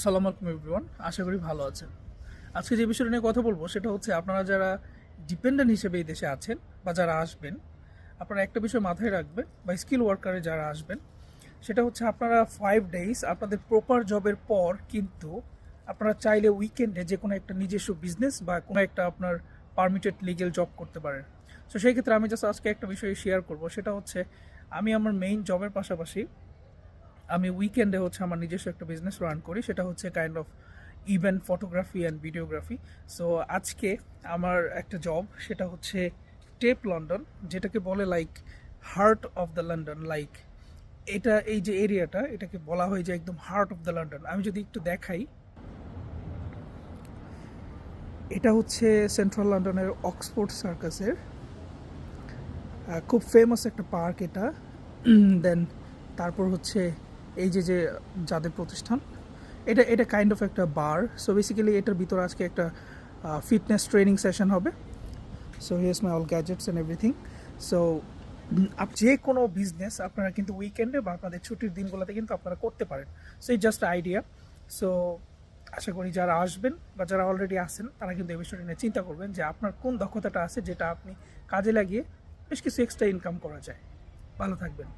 সালাম আলাইকুম এভরিওয়ান, আশা করি ভালো আছেন। আজকে যে বিষয়টা নিয়ে কথা বলবো সেটা হচ্ছে আপনারা যারা ডিপেন্ডেন্ট হিসেবে এই দেশে আছেন বা যারা আসবেন, আপনারা একটা বিষয় মাথায় রাখবেন বা স্কিল ওয়ার্কারে যারা আসবেন, সেটা হচ্ছে আপনারা 5 ডেজ আপনাদের প্রপার জবের পর কিন্তু আপনারা চাইলে উইকেন্ডে যে কোনো একটা নিজস্ব বিজনেস বা কোনো একটা আপনার পারমিটেড লিগেল জব করতে পারেন। তো সেই ক্ষেত্রে আমি জাস্ট আজকে একটা বিষয় শেয়ার করব, সেটা হচ্ছে আমি আমার মেইন জবের পাশাপাশি আমি উইকেন্ডে হচ্ছে আমার নিজস্ব একটা বিজনেস রান করি, সেটা হচ্ছে kind of event photography and videography. So আজকে আমার একটা জব, সেটা হচ্ছে টেপ লন্ডন, যেটাকে বলে like heart of the London. Like এটা এই যে এরিয়াটা, এটাকে বলা হয় যে একদম হার্ট অফ দ্য লন্ডন। আমি যদি একটু দেখাই, এটা হচ্ছে সেন্ট্রাল লন্ডনের অক্সফোর্ড সার্কাসের খুব ফেমাস একটা পার্ক এটা। দেন তারপর হচ্ছে এই যে যে যাদের প্রতিষ্ঠান, এটা এটা কাইন্ড অফ একটা বার। সো বেসিক্যালি এটার ভিতরে আজকে একটা ফিটনেস ট্রেনিং সেশন হবে। So here's my all gadgets and everything. So যে কোনো বিজনেস আপনারা কিন্তু উইকেন্ডে বা আপনাদের ছুটির দিনগুলোতে কিন্তু আপনারা করতে পারেন। সো এই জাস্ট আইডিয়া। সো আশা করি যারা আসবেন বা যারা অলরেডি আছেন তারা কিন্তু এই বিষয়টা নিয়ে চিন্তা করবেন যে আপনার কোন দক্ষতাটা আছে যেটা আপনি কাজে লাগিয়ে বেশ কিছু এক্সট্রা ইনকাম করা যায়। ভালো থাকবেন।